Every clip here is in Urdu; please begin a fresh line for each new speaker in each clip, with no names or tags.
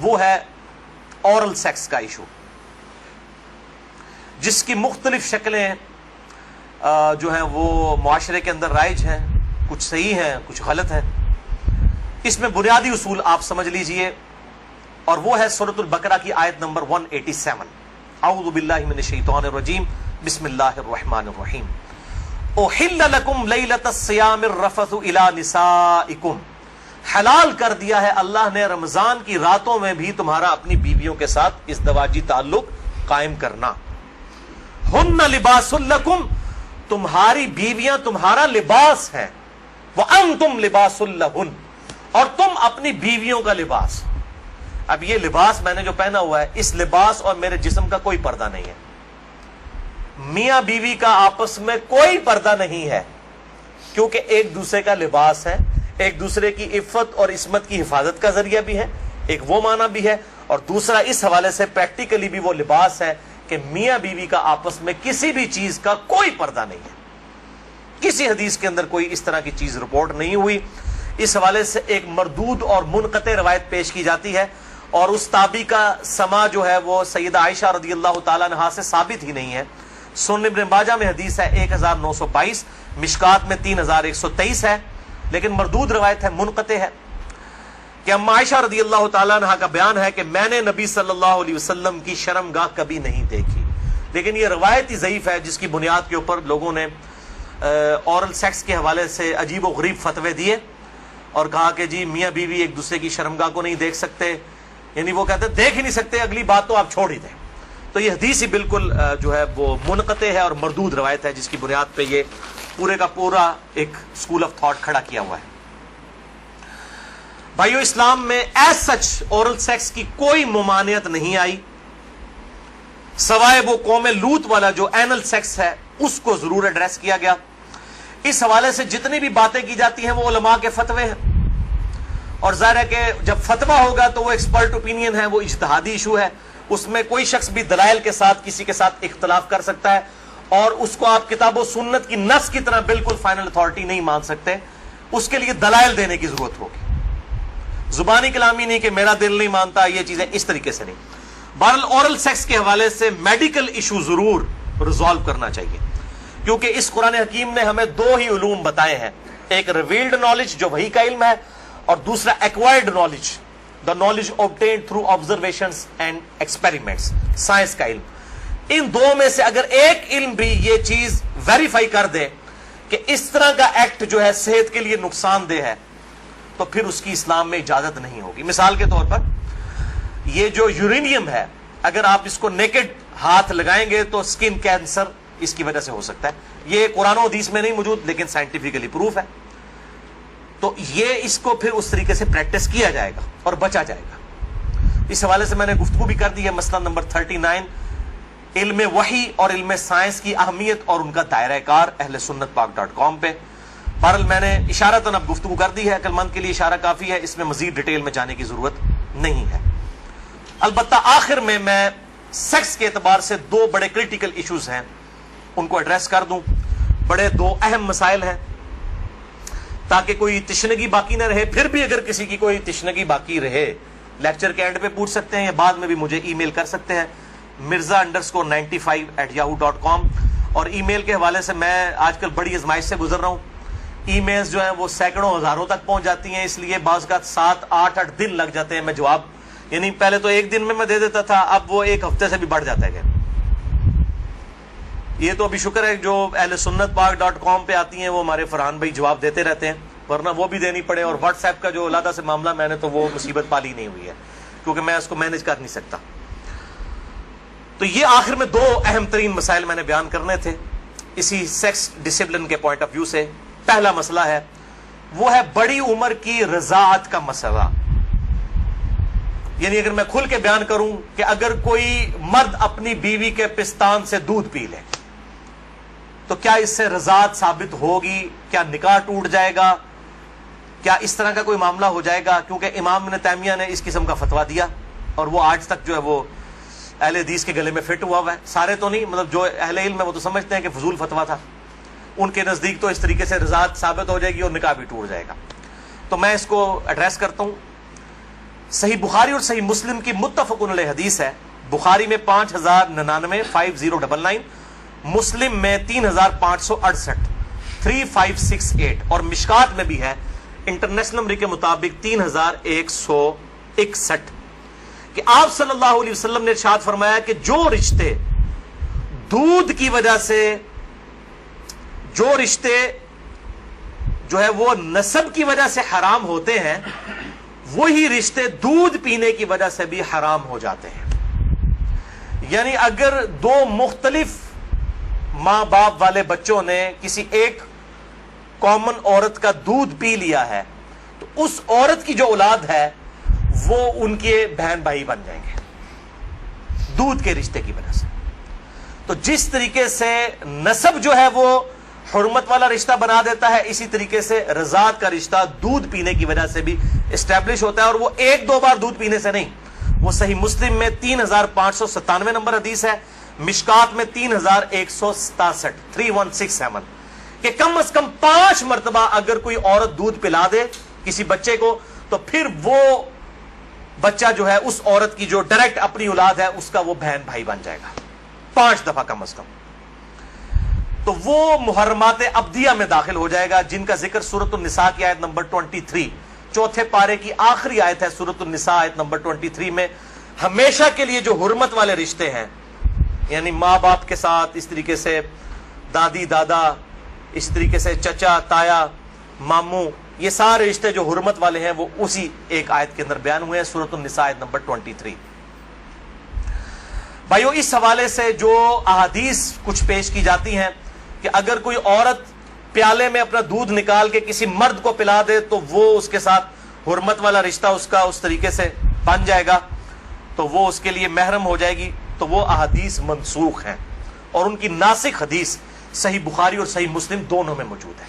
وہ ہے اورل سیکس کا ایشو، جس کی مختلف شکلیں جو ہیں وہ معاشرے کے اندر رائج ہیں، کچھ صحیح ہیں کچھ غلط ہیں۔ اس میں بنیادی اصول آپ سمجھ لیجئے، اور وہ ہے سورۃ البقرہ کی آیت نمبر 187، اعوذ باللہ من الشیطان الرجیم، بسم اللہ الرحمن الرحیم، احل لکم لیلۃ الصیام الرفث الی نسائکم، حلال کر دیا ہے اللہ نے رمضان کی راتوں میں بھی تمہارا اپنی بیویوں کے ساتھ ازدواجی تعلق قائم کرنا۔ ہن لباس لکم، تمہاری بیویاں تمہارا لباس ہیں، وانتم لباس لہن، اور تم اپنی بیویوں کا لباس۔ اب یہ لباس میں نے جو پہنا ہوا ہے، اس لباس اور میرے جسم کا کوئی پردہ نہیں ہے، میاں بیوی کا آپس میں کوئی پردہ نہیں ہے، کیونکہ ایک دوسرے کا لباس ہے، ایک دوسرے کی عفت اور عصمت کی حفاظت کا ذریعہ بھی ہے، ایک وہ معنی بھی ہے، اور دوسرا اس حوالے سے پریکٹیکلی بھی وہ لباس ہے کہ میاں بیوی کا آپس میں کسی بھی چیز کا کوئی پردہ نہیں ہے۔ کسی حدیث کے اندر کوئی اس طرح کی چیز رپورٹ نہیں ہوئی۔ اس حوالے سے ایک مردود اور منقطع روایت پیش کی جاتی ہے، اور اس تابعی کا سما جو ہے وہ سیدہ عائشہ رضی اللہ تعالیٰ عنہا سے ثابت ہی نہیں ہے۔ سنن ابن ماجہ میں حدیث ہے 1922، مشکات میں 3123 ہے، لیکن مردود روایت ہے، منقطع ہے، کہ اما عائشہ رضی اللہ تعالیٰ عنہا کا بیان ہے کہ میں نے نبی صلی اللہ علیہ وسلم کی شرمگاہ کبھی نہیں دیکھی۔ لیکن یہ روایت ہی ضعیف ہے، جس کی بنیاد کے اوپر لوگوں نے اورل سیکس کے حوالے سے عجیب و غریب فتوے دیے، اور کہا کہ جی میاں بیوی ایک دوسرے کی شرمگاہ کو نہیں دیکھ سکتے، یعنی وہ کہتے ہیں دیکھ ہی نہیں سکتے، اگلی بات تو آپ چھوڑ ہی دیں۔ تو یہ حدیث ہی بالکل جو ہے وہ منقطع ہے اور مردود روایت ہے، جس کی بنیاد پہ یہ پورے کا پورا ایک اسکول آف تھاٹ کھڑا کیا ہوا ہے۔ بھائیو، اسلام میں ایز سچ اورل سیکس کی کوئی ممانعت نہیں آئی، سوائے وہ قوم لوط والا جو اینل سیکس ہے اس کو ضرور ایڈریس کیا گیا۔ اس حوالے سے جتنی بھی باتیں کی جاتی ہیں وہ علماء کے فتوے ہیں، اور ظاہر ہے کہ جب فتویٰ ہوگا تو وہ ایکسپرٹ اوپینین ہے، وہ اجتہادی ایشو ہے، اس میں کوئی شخص بھی دلائل کے ساتھ کسی کے ساتھ اختلاف کر سکتا ہے، اور اس کو آپ کتاب و سنت کی نص کی طرح بالکل فائنل اتھارٹی نہیں مان سکتے، اس کے لیے دلائل دینے کی ضرورت ہوگی، زبانی کلامی نہیں کہ میرا دل نہیں مانتا، یہ چیزیں اس طریقے سے نہیں۔ بہرحال اورل سیکس کے حوالے سے میڈیکل ایشو ضرور ریزالو کرنا چاہیے، کیونکہ اس قرآن حکیم نے ہمیں دو ہی علوم بتائے ہیں، ایک ریویلڈ نالج جو وحی کا علم ہے، اور دوسرا acquired knowledge, the knowledge obtained through observations and experiments، science کا علم۔ ان دو میں سے اگر ایک علم بھی یہ چیز ویریفائی کر دے کہ اس طرح کا ایکٹ جو ہے صحت کے لیے نقصان دہ ہے، تو پھر اس کی اسلام میں اجازت نہیں ہوگی۔ مثال کے طور پر یہ جو یورینیم ہے، اگر آپ اس کو نیکڈ ہاتھ لگائیں گے تو سکن کینسر اس کی وجہ سے ہو سکتا ہے، یہ قرآن و حدیث میں نہیں موجود لیکن سائنٹیفکلی پروف ہے، تو یہ اس کو پھر اس طریقے سے پریکٹس کیا جائے گا اور بچا جائے گا۔ اس حوالے سے میں نے گفتگو بھی کر دی ہے، مسئلہ نمبر 39، علم وحی اور علم سائنس کی اہمیت اور ان کا دائرہ کار، اہل سنت پاک.com پہ۔ بہرحال میں نے اشارتاً اب گفتگو کر دی ہے، عقل مند کے لیے اشارہ کافی ہے، اس میں مزید ڈیٹیل میں جانے کی ضرورت نہیں ہے۔ البتہ آخر میں سیکس کے اعتبار سے دو بڑے کریٹیکل ایشوز ہیں، ان کو ایڈریس کر دوں۔ بڑے دو اہم مسائل ہیں، تاکہ کوئی تشنگی باقی نہ رہے۔ پھر بھی اگر کسی کی کوئی تشنگی باقی رہے، لیکچر کے اینڈ پہ پوچھ سکتے ہیں، یا بعد میں بھی مجھے ای میل کر سکتے ہیں، mirza_95@yahoo.com۔ اور ای میل کے حوالے سے میں آج کل بڑی آزمائش سے گزر رہا ہوں، ای میلز جو ہیں وہ سینکڑوں ہزاروں تک پہنچ جاتی ہیں، اس لیے بعض کا 7-8 دن لگ جاتے ہیں میں جواب، یعنی پہلے تو ایک دن میں دے دیتا تھا، اب وہ ایک ہفتے سے بھی بڑھ جاتا ہے۔ یہ تو ابھی شکر ہے جو اہل سنت پاک.com پہ آتی ہیں وہ ہمارے فرحان بھائی جواب دیتے رہتے ہیں، ورنہ وہ بھی دینی پڑے، اور واٹس ایپ کا جو علیحدہ سے معاملہ میں نے تو وہ مصیبت پالی نہیں ہوئی ہے، کیونکہ میں اس کو مینج کر نہیں سکتا۔ تو یہ آخر میں دو اہم ترین مسائل میں نے بیان کرنے تھے اسی سیکس ڈسپلن کے پوائنٹ آف ویو سے۔ پہلا مسئلہ ہے وہ ہے بڑی عمر کی رضاعت کا مسئلہ، یعنی اگر میں کھل کے بیان کروں کہ اگر کوئی مرد اپنی بیوی کے پستان سے دودھ پی لے تو کیا اس سے رضاعت ثابت ہوگی، کیا نکاح ٹوٹ جائے گا، کیا اس طرح کا کوئی معاملہ ہو جائے گا؟ کیونکہ امام ابن تیمیہ نے اس قسم کا فتویٰ دیا، اور وہ آج تک جو ہے وہ اہل حدیث کے گلے میں فٹ ہوا ہے۔ سارے تو نہیں، مطلب جو اہل علم ہے وہ تو سمجھتے ہیں کہ فضول فتویٰ تھا، ان کے نزدیک تو اس طریقے سے رضاعت ثابت ہو جائے گی اور نکاح بھی ٹوٹ جائے گا۔ تو میں اس کو ایڈریس کرتا ہوں۔ صحیح بخاری اور صحیح مسلم کی متفقن علیہ حدیث ہے. بخاری میں 5099 5099، مسلم میں 3568 3568، اور مشکات میں بھی ہے انٹرنیشنل نمبر کے مطابق 3161، کہ آپ صلی اللہ علیہ وسلم نے ارشاد فرمایا کہ جو رشتے دودھ کی وجہ سے، جو رشتے جو ہے وہ نسب کی وجہ سے حرام ہوتے ہیں، وہی رشتے دودھ پینے کی وجہ سے بھی حرام ہو جاتے ہیں. یعنی اگر دو مختلف ماں باپ والے بچوں نے کسی ایک کامن عورت کا دودھ پی لیا ہے تو اس عورت کی جو اولاد ہے وہ ان کے بہن بھائی بن جائیں گے دودھ کے رشتے کی وجہ سے. تو جس طریقے سے نسب جو ہے وہ حرمت والا رشتہ بنا دیتا ہے، اسی طریقے سے رضاعت کا رشتہ دودھ پینے کی وجہ سے بھی اسٹیبلش ہوتا ہے، اور وہ ایک دو بار دودھ پینے سے نہیں. وہ صحیح مسلم میں 3597 نمبر حدیث ہے، مشکات میں 3167 3167، کہ کم از کم 5 مرتبہ اگر کوئی عورت دودھ پلا دے کسی بچے کو تو پھر وہ بچہ جو ہے اس عورت کی جو ڈائریکٹ اپنی اولاد ہے اس کا وہ بہن بھائی بن جائے گا 5 دفعہ کم از کم. تو وہ محرمات ابدیہ میں داخل ہو جائے گا جن کا ذکر سورۃ النساء کی آیت نمبر 23، چوتھے پارے کی آخری آیت ہے سورۃ النساء آیت نمبر 23 میں. ہمیشہ کے لیے جو حرمت والے رشتے ہیں، یعنی ماں باپ کے ساتھ، اس طریقے سے دادی دادا، اس طریقے سے چچا تایا ماموں، یہ سارے رشتے جو حرمت والے ہیں وہ اسی ایک آیت کے اندر بیان ہوئے ہیں سورۃ النساء آیت نمبر 23. بھائیو، اس حوالے سے جو احادیث کچھ پیش کی جاتی ہیں کہ اگر کوئی عورت پیالے میں اپنا دودھ نکال کے کسی مرد کو پلا دے تو وہ اس کے ساتھ حرمت والا رشتہ اس کا اس طریقے سے بن جائے گا، تو وہ اس کے لیے محرم ہو جائے گی. تو وہ احادیث منسوخ ہیں اور ان کی ناسخ حدیث صحیح بخاری اور صحیح مسلم دونوں میں موجود ہے.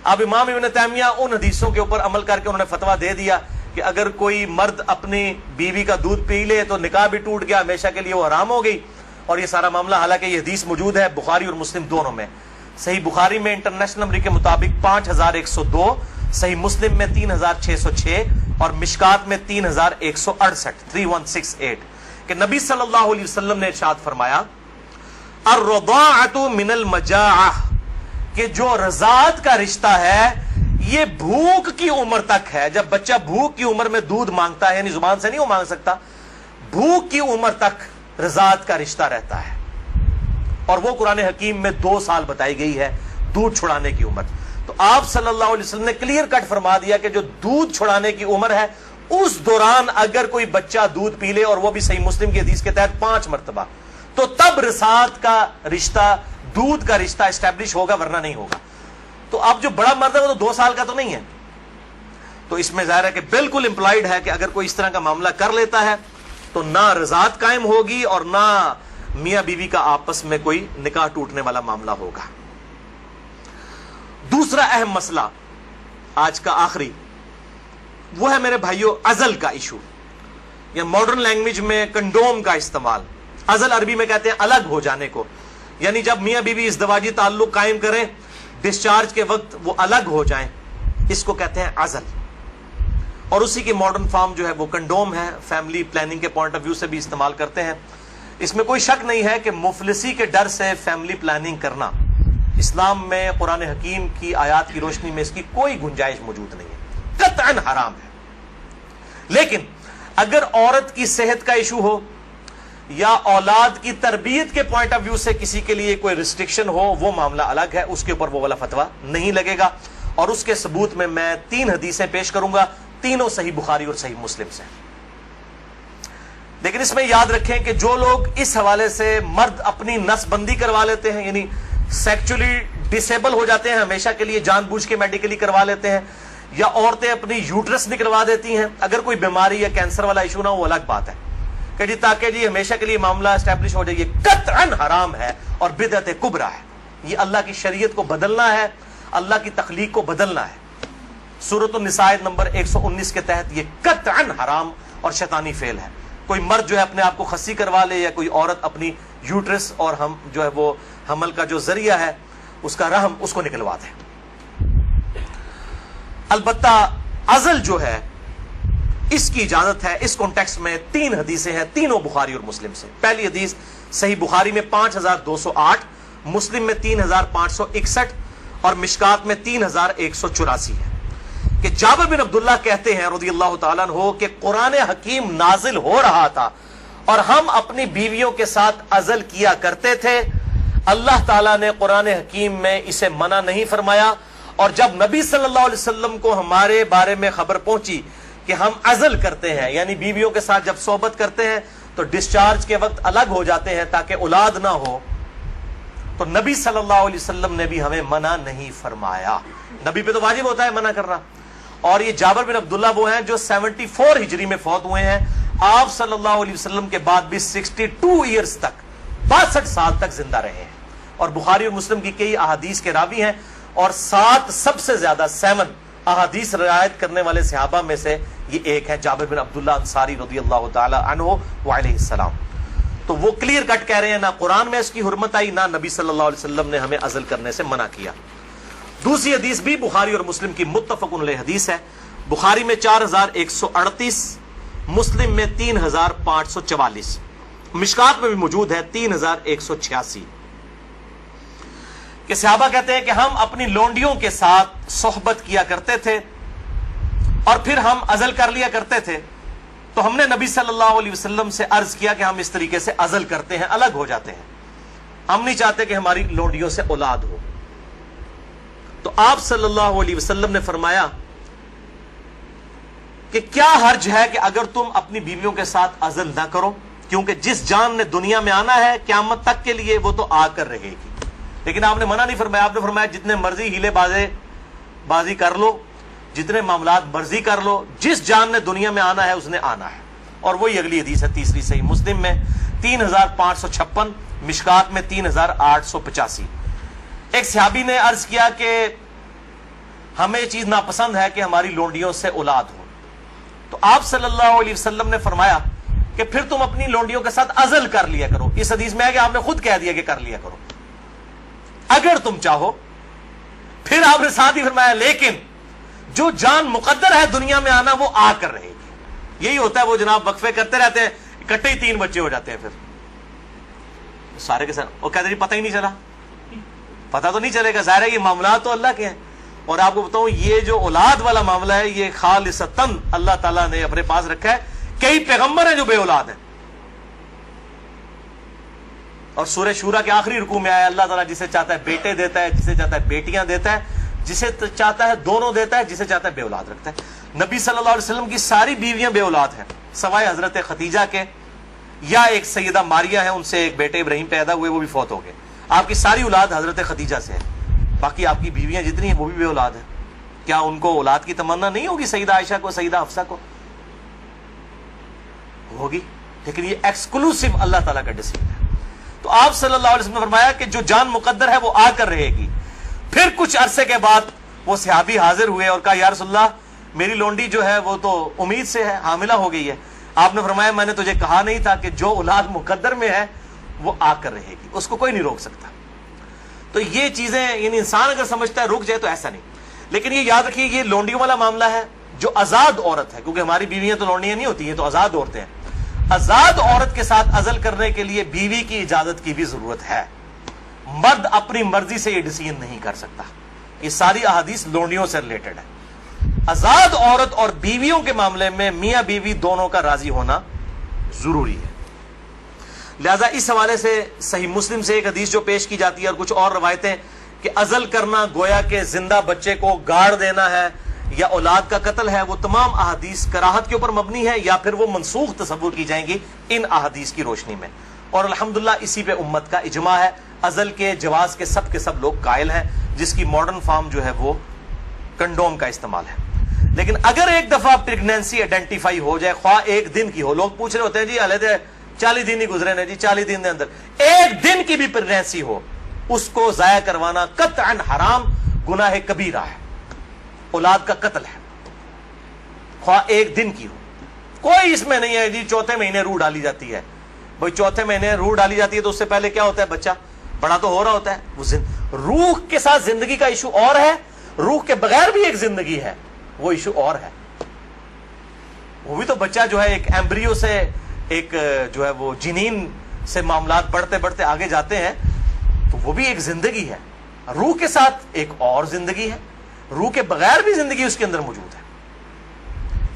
اب امام ابن تیمیہ ان حدیثوں کے اوپر عمل کر کے انہوں نے فتویٰ دے دیا کہ اگر کوئی مرد اپنی بیوی کا دودھ پی لے تو نکاح بھی ٹوٹ گیا، ہمیشہ کے لیے وہ حرام ہو گئی. اور یہ سارا معاملہ، حالانکہ یہ حدیث موجود ہے بخاری اور مسلم دونوں میں. صحیح بخاری میں انٹرنیشنل نمبر کے مطابق 5102، صحیح مسلم میں 3606، اور مشکات میں 3168 3168، کہ نبی صلی اللہ علیہ وسلم نے ارشاد فرمایا الرضاعۃ من المجاعہ، کہ جو رضاعت کا رشتہ ہے یہ بھوک کی عمر تک ہے. جب بچہ بھوک کی عمر میں دودھ مانگتا ہے، یعنی زبان سے نہیں وہ مانگ سکتا، بھوک کی عمر تک رضاعت کا رشتہ رہتا ہے. اور وہ قرآن حکیم میں 2 سال بتائی گئی ہے دودھ چھڑانے کی عمر. تو آپ صلی اللہ علیہ وسلم نے کلیئر کٹ فرما دیا کہ جو دودھ چھڑانے کی عمر ہے اس دوران اگر کوئی بچہ دودھ پی لے، اور وہ بھی صحیح مسلم کی حدیث کے تحت 5 مرتبہ، تو تب رضاعت کا رشتہ، دودھ کا رشتہ اسٹیبلش ہوگا، ورنہ نہیں ہوگا. تو اب جو بڑا مرد ہے وہ تو 2 سال کا تو نہیں ہے. تو اس میں ظاہر ہے کہ بالکل امپلائڈ ہے کہ اگر کوئی اس طرح کا معاملہ کر لیتا ہے تو نہ رضاعت قائم ہوگی اور نہ میاں بیوی کا آپس میں کوئی نکاح ٹوٹنے والا معاملہ ہوگا. دوسرا اہم مسئلہ آج کا آخری وہ ہے میرے بھائیوں عزل کا ایشو، یا ماڈرن لینگویج میں کنڈوم کا استعمال. عزل عربی میں کہتے ہیں الگ ہو جانے کو، یعنی جب میاں بیوی ازدواجی تعلق قائم کریں، ڈسچارج کے وقت وہ الگ ہو جائیں، اس کو کہتے ہیں عزل. اور اسی کی ماڈرن فارم جو ہے وہ کنڈوم ہے. فیملی پلاننگ کے پوائنٹ آف ویو سے بھی استعمال کرتے ہیں. اس میں کوئی شک نہیں ہے کہ مفلسی کے ڈر سے فیملی پلاننگ کرنا اسلام میں قرآن حکیم کی آیات کی روشنی میں اس کی کوئی گنجائش موجود نہیں ہے، قطعاً حرام ہے. لیکن اگر عورت کی صحت کا ایشو ہو یا اولاد کی تربیت کے پوائنٹ آف ویو سے کسی کے لیے کوئی ریسٹرکشن ہو، وہ معاملہ الگ ہے، اس کے اوپر وہ والا فتویٰ نہیں لگے گا. اور اس کے ثبوت میں 3 حدیثیں پیش کروں گا، تینوں صحیح بخاری اور صحیح مسلم سے. لیکن اس میں یاد رکھیں کہ جو لوگ اس حوالے سے مرد اپنی نس بندی کروا لیتے ہیں، یعنی سیکچولی ڈسیبل ہو جاتے ہیں ہمیشہ کے لیے، جان بوجھ کے میڈیکلی کروا لیتے ہیں، یا عورتیں اپنی یوٹرس نکلوا دیتی ہیں، اگر کوئی بیماری یا کینسر والا ایشو نہ ہو وہ الگ بات ہے کہ جی تاکہ جی ہمیشہ کے لیے معاملہ اسٹیبلش ہو جائے، یہ قطعاً حرام ہے اور بدعت کبریٰ ہے. یہ اللہ کی شریعت کو بدلنا ہے، اللہ کی تخلیق کو بدلنا ہے. سورۃ النساء نمبر 119 کے تحت یہ قطعاً حرام اور شیطانی فعل ہے. کوئی مرد جو ہے اپنے آپ کو خصی کروا لے، یا کوئی عورت اپنی یوٹرس اور ہم جو ہے وہ حمل کا جو ذریعہ ہے اس کا رحم اس کو نکلوا دے. البتہ عزل جو ہے اس کی اجازت ہے. اس کانٹیکسٹ میں 3 حدیثیں ہیں, تینوں بخاری اور مسلم سے. پہلی حدیث صحیح بخاری میں 5208, مسلم میں 3561 اور مشکات میں 3184 ہے کہ جابر بن عبداللہ کہتے ہیں رضی اللہ تعالیٰ عنہ کہ قرآن حکیم نازل ہو رہا تھا اور ہم اپنی بیویوں کے ساتھ عزل کیا کرتے تھے. اللہ تعالیٰ نے قرآن حکیم میں اسے منع نہیں فرمایا, اور جب نبی صلی اللہ علیہ وسلم کو ہمارے بارے میں خبر پہنچی کہ ہم عزل کرتے ہیں, یعنی بیویوں کے ساتھ جب صحبت کرتے ہیں تو ڈسچارج کے وقت الگ ہو جاتے ہیں تاکہ اولاد نہ ہو, تو نبی صلی اللہ علیہ وسلم نے بھی ہمیں منع نہیں فرمایا. نبی پہ تو واجب ہوتا ہے منع کرنا. اور یہ جابر بن عبداللہ وہ ہیں جو 74 ہجری میں فوت ہوئے ہیں. آپ صلی اللہ علیہ وسلم کے بعد بھی 62 ایئرز تک, 62 سال تک زندہ رہے ہیں, اور بخاری اور مسلم کی کئی احادیث کے راوی ہیں, اور 7 سب سے زیادہ 7 احادیث روایت کرنے والے صحابہ میں سے یہ ایک ہے, جابر بن عبداللہ انصاری رضی اللہ تعالی عنہ وعلیہ السلام. تو وہ کلیئر کٹ کہہ رہے ہیں نہ قرآن میں اس کی حرمت آئی, نہ نبی صلی اللہ علیہ وسلم نے ہمیں عزل کرنے سے منع کیا. دوسری حدیث بھی بخاری اور مسلم کی متفق علیہ حدیث ہے. بخاری میں 4138, مسلم میں 3544, مشکات میں بھی موجود ہے 3186 کہ صحابہ کہتے ہیں کہ ہم اپنی لونڈیوں کے ساتھ صحبت کیا کرتے تھے اور پھر ہم عزل کر لیا کرتے تھے. تو ہم نے نبی صلی اللہ علیہ وسلم سے عرض کیا کہ ہم اس طریقے سے عزل کرتے ہیں, الگ ہو جاتے ہیں, ہم نہیں چاہتے کہ ہماری لونڈیوں سے اولاد ہو. تو آپ صلی اللہ علیہ وسلم نے فرمایا کہ کیا حرج ہے کہ اگر تم اپنی بیویوں کے ساتھ عزل نہ کرو, کیونکہ جس جان نے دنیا میں آنا ہے قیامت تک کے لیے وہ تو آ کر رہے گی. لیکن آپ نے منع نہیں فرمایا, آپ نے فرمایا جتنے مرضی ہیلے بازی کر لو, جتنے معاملات مرضی کر لو, جس جان نے دنیا میں آنا ہے اس نے آنا ہے. اور وہی اگلی حدیث ہے تیسری صحیح مسلم میں 3556, مشکات میں 3885. ایک صحابی نے عرض کیا کہ ہمیں یہ چیز ناپسند ہے کہ ہماری لونڈیوں سے اولاد ہو. تو آپ صلی اللہ علیہ وسلم نے فرمایا کہ پھر تم اپنی لونڈیوں کے ساتھ عزل کر لیا کرو. اس حدیث میں ہے کہ آپ نے خود کہہ دیا کہ کر لیا کرو اگر تم چاہو. پھر آپ نے ساتھ ہی فرمایا لیکن جو جان مقدر ہے دنیا میں آنا وہ آ کر رہے گی. یہی ہوتا ہے, وہ جناب وقفے کرتے رہتے ہیں, اکٹھے ہی 3 بچے ہو جاتے ہیں, پھر سارے کے ساتھ وہ کہتے ہیں پتہ ہی نہیں چلا. پتہ تو نہیں چلے گا, ظاہر ہے یہ معاملات تو اللہ کے ہیں. اور آپ کو بتاؤں یہ جو اولاد والا معاملہ ہے یہ خالصتاً اللہ تعالیٰ نے اپنے پاس رکھا ہے. کئی پیغمبر ہیں جو بے اولاد ہیں, اور سورہ شورا کے آخری رکوع میں آیا اللہ تعالیٰ جسے چاہتا ہے بیٹے دیتا ہے, جسے چاہتا ہے بیٹیاں دیتا ہے, جسے چاہتا ہے دونوں دیتا ہے, جسے چاہتا ہے بے اولاد رکھتا ہے. نبی صلی اللہ علیہ وسلم کی ساری بیویاں بے اولاد ہیں سوائے حضرت خدیجہ کے, یا ایک سیدہ ماریہ ہیں, ان سے ایک بیٹے ابراہیم پیدا ہوئے, وہ بھی فوت ہو گئے. آپ کی ساری اولاد حضرت خدیجہ سے ہے, باقی آپ کی بیویاں جتنی ہیں وہ بھی بے اولاد ہیں. کیا ان کو اولاد کی تمنا نہیں ہوگی؟ سیدہ عائشہ کو, سیدہ حفصہ کو ہوگی, لیکن یہ ایکسکلوسیو اللہ تعالیٰ کا ڈیسیجن ہے. تو آپ صلی اللہ علیہ وسلم نے فرمایا کہ جو جان مقدر ہے وہ آ کر رہے گی. پھر کچھ عرصے کے بعد وہ صحابی حاضر ہوئے اور کہا یا رسول اللہ میری لونڈی جو ہے وہ تو امید سے ہے, حاملہ ہو گئی ہے. آپ نے فرمایا میں نے تجھے کہا نہیں تھا کہ جو اولاد مقدر میں ہے وہ آ کر رہے گی, اس کو کوئی نہیں روک سکتا. تو یہ چیزیں یعنی انسان اگر سمجھتا ہے رک جائے تو ایسا نہیں. لیکن یہ یاد رکھیے یہ لونڈیوں والا معاملہ ہے جو آزاد عورت ہے, کیونکہ ہماری بیویاں تو لونڈیاں نہیں ہوتی ہیں, تو آزاد عورتیں ہیں. آزاد عورت کے ساتھ عزل کرنے کے لیے بیوی کی اجازت کی بھی ضرورت ہے. مرد اپنی مرضی سے یہ ڈیسیژن نہیں کر سکتا. یہ ساری احادیث لونڈیوں سے ریلیٹڈ ہے. آزاد عورت اور بیویوں کے معاملے میں میاں بیوی دونوں کا راضی ہونا ضروری ہے. لہذا اس حوالے سے صحیح مسلم سے ایک حدیث جو پیش کی جاتی ہے اور کچھ اور روایتیں کہ عزل کرنا گویا کہ زندہ بچے کو گاڑ دینا ہے یا اولاد کا قتل ہے, وہ تمام احادیث کراہت کے اوپر مبنی ہے یا پھر وہ منسوخ تصور کی جائیں گی ان احادیث کی روشنی میں. اور الحمدللہ اسی پہ امت کا اجماع ہے. عزل کے جواز کے سب لوگ قائل ہیں, جس کی ماڈرن فارم جو ہے وہ کنڈوم کا استعمال ہے. لیکن اگر ایک دفعہ پریگنینسی آئیڈینٹیفائی ہو جائے, خواہ ایک دن کی ہو, لوگ پوچھ رہے ہوتے ہیں جی علیحدہ 40 دن ہی گزرے نے جی, 40 دن کے اندر ایک دن کی بھی پریگنینسی ہو, اس کو ضائع کروانا قطعاً حرام گناہ کبیرہ ہے, اولاد کا قتل ہے, خواہ ایک دن کی ہو. کوئی اس میں نہیں ہے جی چوتھے مہینے روح ڈالی جاتی ہے. بھائی چوتھے مہینے روح ڈالی جاتی ہے تو اس سے پہلے کیا ہوتا ہے, بچہ بڑا تو ہو رہا ہوتا ہے. وہ روح کے ساتھ زندگی کا ایشو اور ہے, روح کے بغیر بھی ایک زندگی ہے, وہ ایشو اور ہے. وہ بھی تو بچہ جو ہے ایک ایمبریو سے ایک جو ہے وہ جنین سے معاملات بڑھتے بڑھتے آگے جاتے ہیں، تو وہ بھی ایک زندگی ہے، روح کے ساتھ ایک اور زندگی ہے، روح کے بغیر بھی زندگی اس کے اندر موجود ہے۔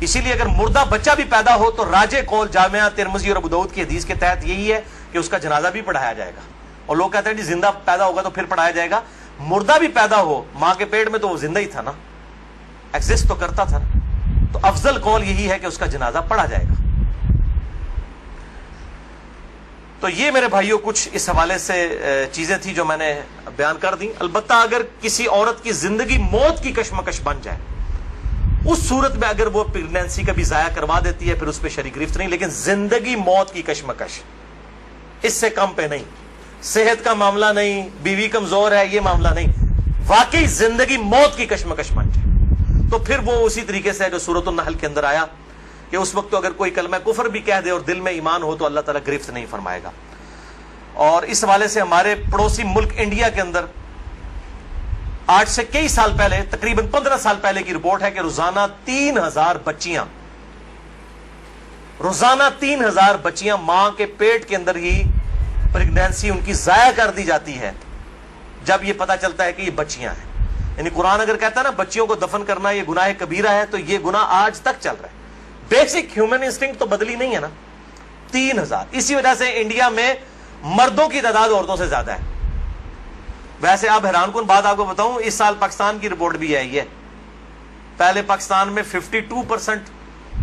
اسی لیے اگر مردہ بچہ بھی پیدا ہو تو راجح قول جامعہ ترمذی اور ابو داؤد کی حدیث کے تحت یہی ہے کہ اس کا جنازہ بھی پڑھایا جائے گا۔ اور لوگ کہتے ہیں جی زندہ پیدا ہوگا تو پھر پڑھایا جائے گا، مردہ بھی پیدا ہو ماں کے پیٹ میں تو وہ زندہ ہی تھا نا، ایگزسٹ تو کرتا تھا نا، تو افضل قول یہی ہے کہ اس کا جنازہ پڑھا جائے گا۔ تو یہ میرے بھائیوں کچھ اس حوالے سے چیزیں تھی جو میں نے بیان کر دی۔ البتہ اگر کسی عورت کی زندگی موت کی کشمکش بن جائے، اس صورت میں اگر وہ پریگنینسی کا بھی ضائع کروا دیتی ہے پھر اس پہ شرع گرفت نہیں، لیکن زندگی موت کی کشمکش اس سے کم پہ نہیں، صحت کا معاملہ نہیں، بیوی کمزور ہے یہ معاملہ نہیں، واقعی زندگی موت کی کشمکش بن جائے تو پھر وہ اسی طریقے سے جو سورۃ النحل کے اندر آیا کہ اس وقت تو اگر کوئی کلمہ کفر بھی کہہ دے اور دل میں ایمان ہو تو اللہ تعالیٰ گرفت نہیں فرمائے گا۔ اور اس حوالے سے ہمارے پڑوسی ملک انڈیا کے اندر آج سے کئی سال پہلے، تقریباً 15 سال پہلے کی رپورٹ ہے کہ روزانہ 3000 بچیاں ماں کے پیٹ کے اندر ہی پریگنینسی ان کی ضائع کر دی جاتی ہے جب یہ پتا چلتا ہے کہ یہ بچیاں ہیں۔ یعنی قرآن اگر کہتا ہے نا بچیوں کو دفن کرنا یہ گناہ کبیرہ ہے، تو یہ گناہ آج تک چل رہا ہے۔ بیسک ہیومن انسٹنکٹ تو بدلی نہیں ہے نا۔ 3000، اسی وجہ سے انڈیا میں مردوں کی تعداد عورتوں سے زیادہ ہے۔ ویسے آپ حیران کن بات آپ کو بتاؤں، اس سال پاکستان کی رپورٹ بھی آئی ہے، پہلے پاکستان میں 52%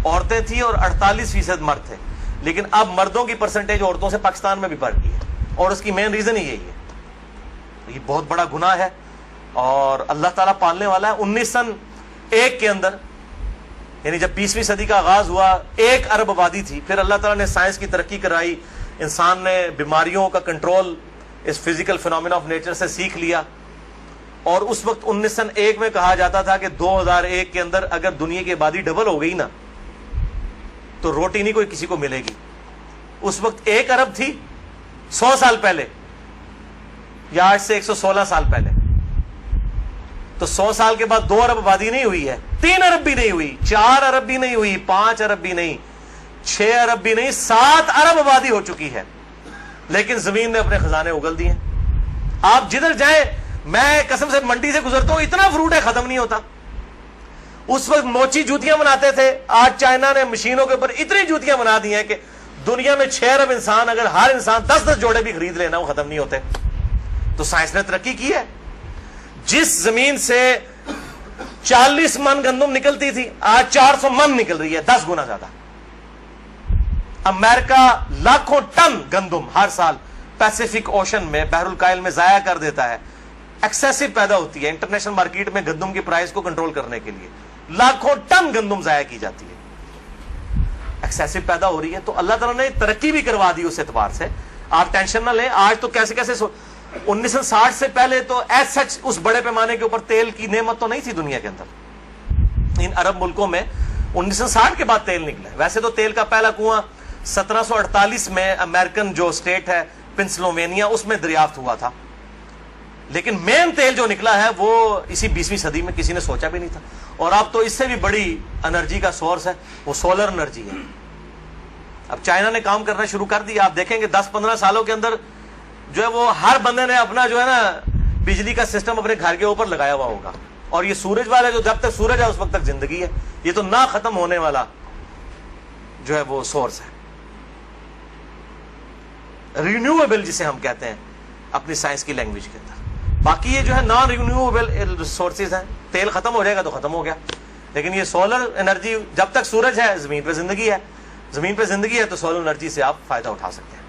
عورتیں تھیں اور 48% مرد تھے، لیکن اب مردوں کی پرسنٹیج عورتوں سے پاکستان میں بھی بڑھ گئی ہے، اور اس کی مین ریزن ہی یہی ہے۔ یہ بہت بڑا گناہ ہے اور اللہ تعالیٰ پالنے والا ہے۔ 1901 کے اندر، یعنی جب 20ویں صدی کا آغاز ہوا، 1 ارب آبادی تھی، پھر اللہ تعالیٰ نے سائنس کی ترقی کرائی، انسان نے بیماریوں کا کنٹرول اس فزیکل فینومینا آف نیچر سے سیکھ لیا، اور اس وقت 1901 میں کہا جاتا تھا کہ 2001 کے اندر اگر دنیا کی آبادی ڈبل ہو گئی نا تو روٹی نہیں کوئی کسی کو ملے گی۔ اس وقت 1 ارب تھی 100 سال پہلے، یا آج سے 116 سال پہلے، تو 100 سال کے بعد 2 ارب آبادی نہیں ہوئی ہے، 3 ارب بھی نہیں ہوئی، 4 ارب بھی نہیں ہوئی، 5 ارب بھی نہیں، 6 ارب بھی نہیں، 7 ارب آبادی ہو چکی ہے، لیکن زمین نے اپنے خزانے اگل دیے۔ آپ جدھر جائیں، میں قسم سے منڈی سے گزرتا ہوں، اتنا فروٹ ہے ختم نہیں ہوتا۔ اس وقت موچی جوتیاں بناتے تھے، آج چائنا نے مشینوں کے اوپر اتنی جوتیاں بنا دی ہیں کہ دنیا میں 6 ارب انسان، اگر ہر انسان 10-10 جوڑے بھی خرید لینا وہ ختم نہیں ہوتے۔ تو سائنس نے ترقی کی ہے۔ جس زمین سے 40 من گندم نکلتی تھی آج 400 من نکل رہی ہے، 10 گنا زیادہ۔ امریکہ لاکھوں ٹن گندم ہر سال پیسیفک اوشن میں، بحر الکاہل میں ضائع کر دیتا ہے، ایکسیسو پیدا ہوتی ہے۔ انٹرنیشنل مارکیٹ میں گندم کی پرائز کو کنٹرول کرنے کے لیے لاکھوں ٹن گندم ضائع کی جاتی ہے، ایکسیسو پیدا ہو رہی ہے۔ تو اللہ تعالیٰ نے ترقی بھی کروا دی اس اعتبار سے، آپ ٹینشن نہ لیں۔ آج تو کیسے 1960 سے پہلے تو ایز سچ اس بڑے پیمانے کے اوپر تیل کی نعمت تو نہیں تھی دنیا کے اندر۔ ان عرب ملکوں میں 1960 کے بعد تیل نکلا ہے۔ ویسے تو تیل کا پہلا کنواں 1748 میں امریکن جو اسٹیٹ ہے پنسلوینیا، اس میں دریافت ہوا تھا، لیکن مین تیل جو نکلا ہے وہ اسی 20ویں صدی میں، کسی نے سوچا بھی نہیں تھا۔ اور اب تو اس سے بھی بڑی انرجی کا سورس ہے، وہ سولر انرجی ہے۔ اب چائنا نے کام کرنا شروع کر دیا، آپ دیکھیں گے 10-15 سالوں کے اندر جو ہے وہ ہر بندے نے اپنا جو ہے نا بجلی کا سسٹم اپنے گھر کے اوپر لگایا ہوا ہوگا۔ اور یہ سورج والا جو جب تک سورج ہے اس وقت تک زندگی ہے، یہ تو نہ ختم ہونے والا جو ہے وہ سورس ہے، رینیویبل جسے ہم کہتے ہیں اپنی سائنس کی لینگویج کے اندر۔ باقی یہ جو ہے نان رینیویبل ریسورسز ہیں، تیل ختم ہو جائے گا تو ختم ہو گیا، لیکن یہ سولر انرجی جب تک سورج ہے زمین پہ زندگی ہے، زمین پہ زندگی ہے تو سولر انرجی سے آپ فائدہ اٹھا سکتے ہیں۔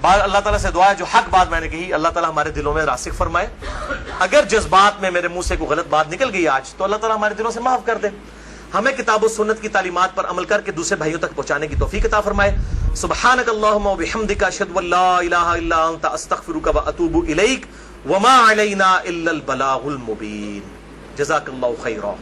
بات اللہ تعالیٰ سے دعا ہے جو حق بات میں نے کہی اللہ تعالیٰ ہمارے دلوں میں راسخ فرمائے۔ اگر جذبات میں میرے منہ سے کوئی غلط بات نکل گئی آج تو اللہ تعالیٰ ہمارے دلوں سے معاف کر دے، ہمیں کتاب و سنت کی تعلیمات پر عمل کر کے دوسرے بھائیوں تک پہنچانے کی توفیق عطا فرمائے۔ سبحانک اللہم و بحمدک، اشہد ان لا الہ الا انت، استغفرک و اتوب الیک، وما علینا الا البلاغ المبین۔ جزاک اللہ خیرا۔